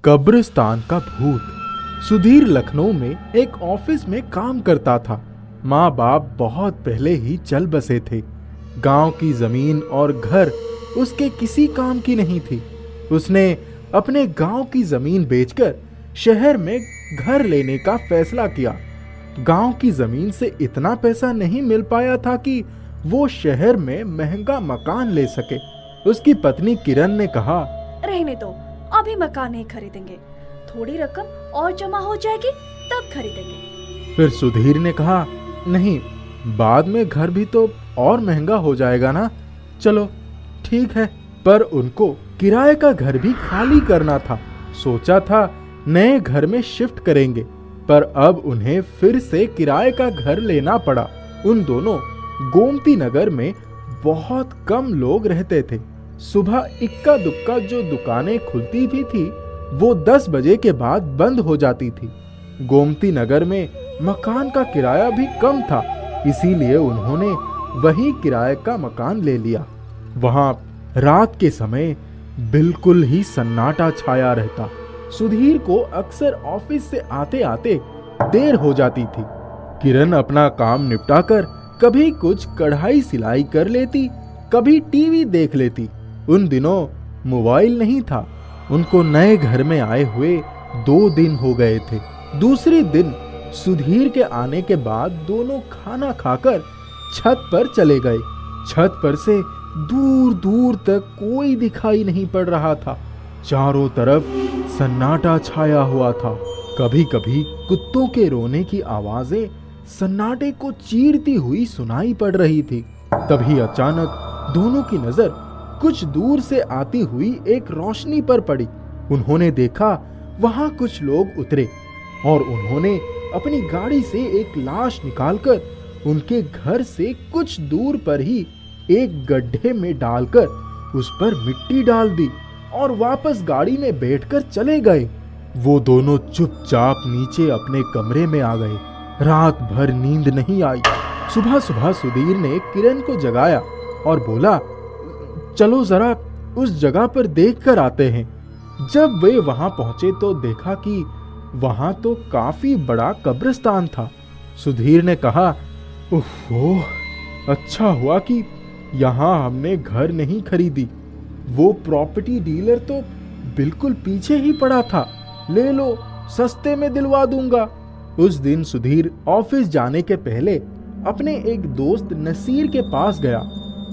कब्रिस्तान का भूत। सुधीर लखनऊ में एक ऑफिस में काम करता था। माँ बाप बहुत पहले ही चल बसे थे। गांव की जमीन और घर उसके किसी काम की नहीं थी। उसने अपने गांव की जमीन बेचकर शहर में घर लेने का फैसला किया। गांव की जमीन से इतना पैसा नहीं मिल पाया था कि वो शहर में महंगा मकान ले सके। उसकी पत्नी किरण ने कहा, रहने दो, अभी मकान नहीं खरीदेंगे, थोड़ी रकम और जमा हो जाएगी तब खरीदेंगे। फिर सुधीर ने कहा, नहीं, बाद में घर भी तो और महंगा हो जाएगा ना। चलो ठीक है। पर उनको किराए का घर भी खाली करना था। सोचा था नए घर में शिफ्ट करेंगे, पर अब उन्हें फिर से किराए का घर लेना पड़ा। उन दोनों गोमती नगर में बहुत कम लोग रहते थे। सुबह इक्का दुक्का जो दुकानें खुलती भी थी वो 10 बजे के बाद बंद हो जाती थी। गोमती नगर में मकान का किराया भी कम था, इसीलिए उन्होंने वही किराए का मकान ले लिया। वहां रात के समय बिल्कुल ही सन्नाटा छाया रहता। सुधीर को अक्सर ऑफिस से आते आते देर हो जाती थी। किरण अपना काम निपटाकर कभी कुछ कढ़ाई सिलाई कर लेती, कभी टीवी देख लेती। उन दिनों मोबाइल नहीं था। उनको नए घर में आए हुए 2 दिन हो गए थे। दूसरे दिन सुधीर के आने के बाद दोनों खाना खाकर छत पर चले गए। छत पर से दूर दूर तक कोई दिखाई नहीं पड़ रहा था। चारों तरफ सन्नाटा छाया हुआ था। कभी कभी कुत्तों के रोने की आवाजें सन्नाटे को चीरती हुई सुनाई पड़ रही थी। तभी अचानक दोनों की नजर कुछ दूर से आती हुई एक रोशनी पर पड़ी। उन्होंने देखा वहां कुछ लोग उतरे और उन्होंने अपनी गाड़ी से एक लाश निकालकर उनके घर से कुछ दूर पर ही एक गड्ढे में डालकर उस पर मिट्टी डाल दी और वापस गाड़ी में बैठकर चले गए। वो दोनों चुपचाप नीचे अपने कमरे में आ गए। रात भर नींद नहीं आई। सुबह सुबह सुधीर ने किरण को जगाया और बोला, चलो जरा उस जगह पर देख कर आते हैं। जब वे वहां पहुंचे तो देखा कि वहां तो काफी बड़ा कब्रिस्तान था। सुधीर ने कहा, ओहो, अच्छा हुआ कि यहाँ हमने घर नहीं खरीदी। वो प्रॉपर्टी डीलर तो बिल्कुल पीछे ही पड़ा था। ले लो, सस्ते में दिलवा दूंगा। उस दिन सुधीर ऑफिस जाने के पहले अपने एक दोस्त नसीर के पास गया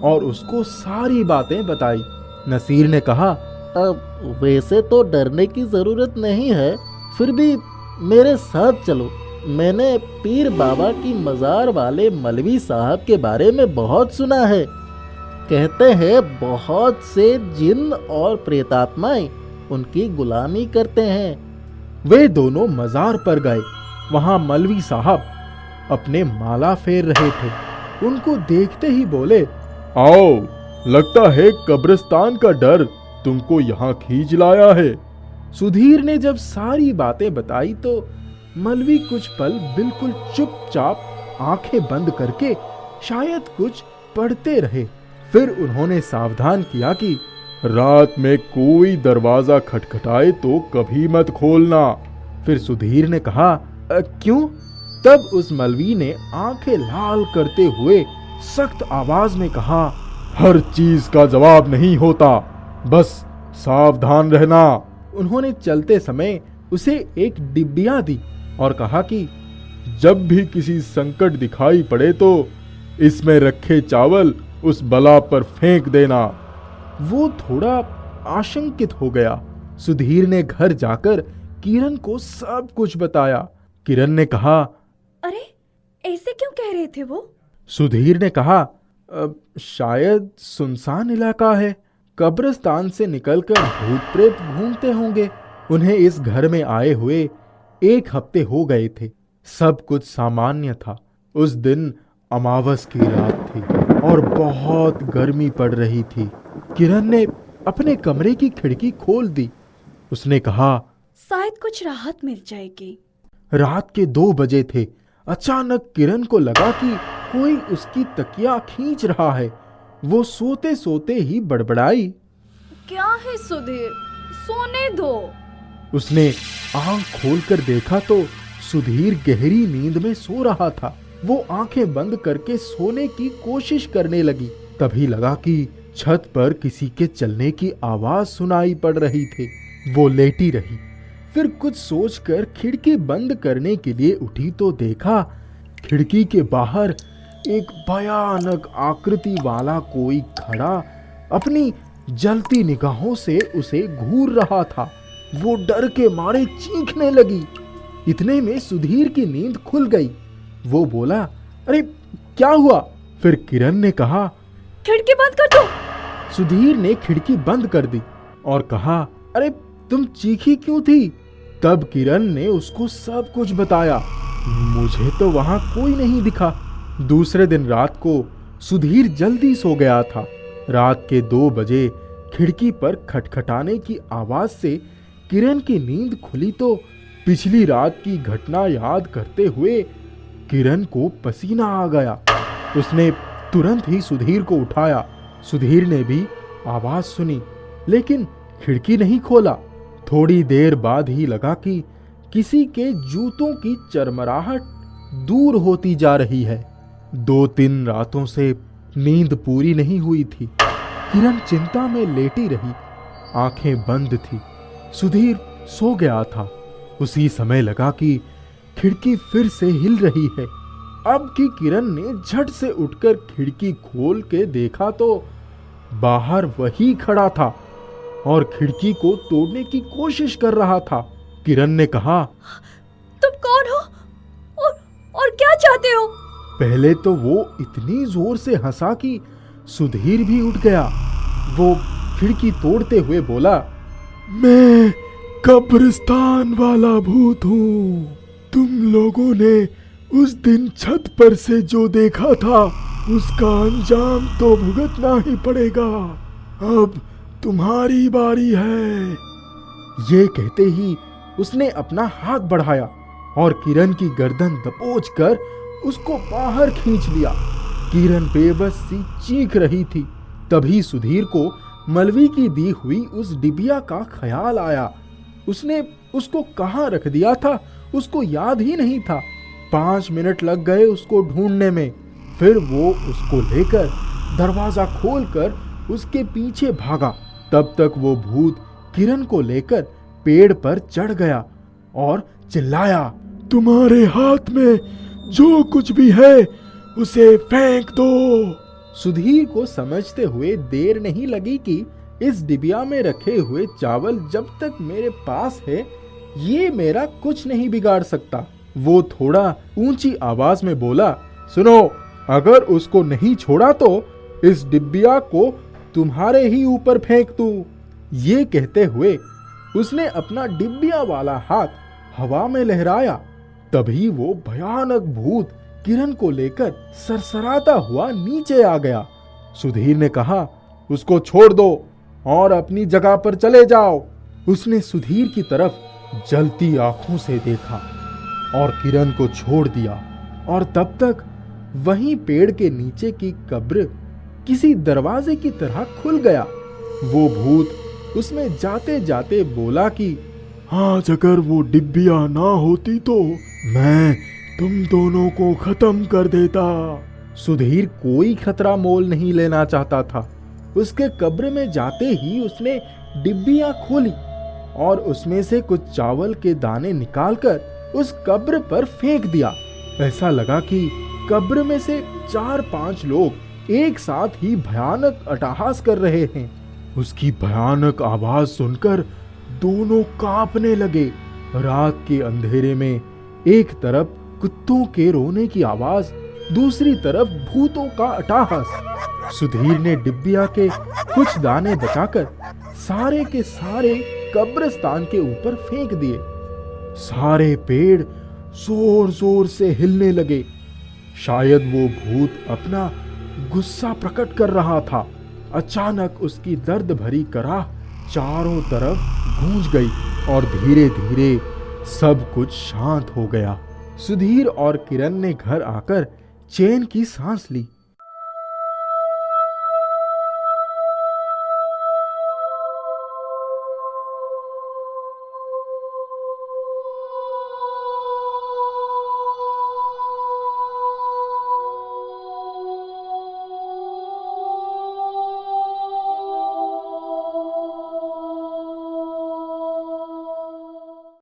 और उसको सारी बातें बताई। नसीर ने कहा, अब वैसे तो डरने की जरूरत नहीं है, फिर भी मेरे साथ चलो। मैंने पीर बाबा की मजार वाले मलवी साहब के बारे में बहुत सुना है। कहते हैं बहुत से जिन और प्रेतात्माएं उनकी गुलामी करते हैं। वे दोनों मजार पर गए। वहां मलवी साहब अपने माला फेर रहे थे। उनको देखते ही बोले, आओ, लगता है कब्रिस्तान का डर तुमको यहाँ खींच लाया है। सुधीर ने जब सारी बातें बताई तो मलवी कुछ पल बिल्कुल चुपचाप आंखें बंद करके शायद कुछ पढ़ते रहे। फिर उन्होंने सावधान किया कि रात में कोई दरवाजा खटखटाए तो कभी मत खोलना। फिर सुधीर ने कहा, क्यों? तब उस मलवी ने आंखें लाल करते हुए सख्त आवाज में कहा, हर चीज का जवाब नहीं होता, बस सावधान रहना। उन्होंने चलते समय उसे एक डिब्बिया दी और कहा कि जब भी किसी संकट दिखाई पड़े तो इसमें रखे चावल उस बला पर फेंक देना। वो थोड़ा आशंकित हो गया। सुधीर ने घर जाकर किरण को सब कुछ बताया। किरण ने कहा, अरे ऐसे क्यों कह रहे थे वो? सुधीर ने कहा, शायद सुनसान इलाका है, कब्रिस्तान से निकलकर भूत प्रेत घूमते होंगे। उन्हें इस घर में आए हुए 1 हफ्ते हो गए थे। सब कुछ सामान्य था। उस दिन अमावस की रात थी और बहुत गर्मी पड़ रही थी। किरण ने अपने कमरे की खिड़की खोल दी। उसने कहा, शायद कुछ राहत मिल जाएगी। रात के 2 बजे थे। अचानक किरण को लगा कि कोई उसकी तकिया खींच रहा है। वो सोते सोते ही बड़बड़ाई, क्या है सुधीर, सोने दो। उसने आंख खोलकर देखा तो सुधीर गहरी नींद में सो रहा था। वो आंखें बंद करके सोने की कोशिश करने लगी। तभी लगा कि छत पर किसी के चलने की आवाज सुनाई पड़ रही थी। वो लेटी रही, फिर कुछ सोचकर खिड़की बंद करने के लिए उठी तो देखा खिड़की के बाहर एक भयानक आकृति वाला कोई खड़ा अपनी जलती निगाहों से उसे घूर रहा था। वो डर के मारे चीखने लगी। इतने में सुधीर की नींद खुल गई। वो बोला, अरे क्या हुआ? फिर किरण ने कहा, खिड़की बंद कर दो। सुधीर ने खिड़की बंद कर दी और कहा, अरे तुम चीखी क्यों थी? तब किरण ने उसको सब कुछ बताया। मुझे तो वहां कोई नहीं दिखा। दूसरे दिन रात को सुधीर जल्दी सो गया था। रात के 2 बजे खिड़की पर खटखटाने की आवाज से किरण की नींद खुली तो पिछली रात की घटना याद करते हुए किरण को पसीना आ गया। उसने तुरंत ही सुधीर को उठाया। सुधीर ने भी आवाज सुनी लेकिन खिड़की नहीं खोला। थोड़ी देर बाद ही लगा कि किसी के जूतों की चरमराहट दूर होती जा रही है। 2-3 रातों से नींद पूरी नहीं हुई थी। किरण चिंता में लेटी रही, आंखें बंद थी। सुधीर सो गया था। उसी समय लगा कि खिड़की फिर से हिल रही है। अब की किरण ने झट से उठकर खिड़की खोल के देखा तो बाहर वही खड़ा था और खिड़की को तोड़ने की कोशिश कर रहा था। किरण ने कहा, तुम कौन हो और क्या चाहते हो? पहले तो वो इतनी जोर से हंसा कि सुधीर भी उठ गया। वो खिड़की तोड़ते हुए बोला, मैं कब्रिस्तान वाला भूत हूँ। तुम लोगों ने उस दिन छत पर से जो देखा था उसका अंजाम तो भुगतना ही पड़ेगा। अब तुम्हारी बारी है। ये कहते ही उसने अपना हाथ बढ़ाया और किरण की गर्दन दबोच कर उसको बाहर खींच लिया। किरण बेबस सी चीख रही थी। तभी सुधीर को मलवी की दी हुई उस डिबिया का ख्याल आया। उसने उसको कहाँ रख दिया था उसको याद ही नहीं था। 5 मिनट लग गए उसको ढूंढने में। फिर वो उसको लेकर दरवाजा खोलकर उसके पीछे भागा। तब तक वो भूत किरण को लेकर पेड़ पर चढ़ गया और चिल्लाया, तुम्हारे हाथ में जो कुछ भी है उसे फेंक दो। सुधीर को समझते हुए देर नहीं लगी कि इस डिबिया में रखे हुए चावल जब तक मेरे पास है ये मेरा कुछ नहीं बिगाड़ सकता। वो थोड़ा ऊंची आवाज में बोला, सुनो, अगर उसको नहीं छोड़ा तो इस डिबिया को तुम्हारे ही ऊपर फेंक दूं। ये कहते हुए उसने अपना डिबिया वाला हाथ हवा में लहराया। तभी वो भयानक भूत किरण को लेकर सरसराता हुआ नीचे आ गया। सुधीर ने कहा, उसको छोड़ दो और अपनी जगह पर चले जाओ। उसने सुधीर की तरफ जलती आंखों से देखा और किरण को छोड़ दिया। और तब तक वहीं पेड़ के नीचे की कब्र किसी दरवाजे की तरह खुल गया। वो भूत उसमें जाते जाते बोला कि आज अगर वो डिब्बिया ना होती तो मैं तुम दोनों को खत्म कर देता। सुधीर कोई खतरा मोल नहीं लेना चाहता था। उसके कब्र में जाते ही उसने डिब्बियां खोली और उसमें से कुछ चावल के दाने निकालकर उस कब्र पर फेंक दिया। ऐसा लगा कि कब्र में से 4-5 लोग एक साथ ही भयानक अट्टहास कर रहे हैं। उसकी भयानक आवाज सुनकर दोनों कांपने लगे। रात के अंधेरे में एक तरफ कुत्तों के रोने की आवाज, दूसरी तरफ भूतों का अट्टहास। सुधीर ने डिब्बिया के कुछ दाने बचाकर सारे के सारे कब्रिस्तान के ऊपर फेंक दिए। सारे पेड़ जोर जोर से हिलने लगे। शायद वो भूत अपना गुस्सा प्रकट कर रहा था। अचानक उसकी दर्द भरी कराह चारों तरफ गूंज गई और धीरे धीरे सब कुछ शांत हो गया। सुधीर और किरण ने घर आकर चैन की सांस ली।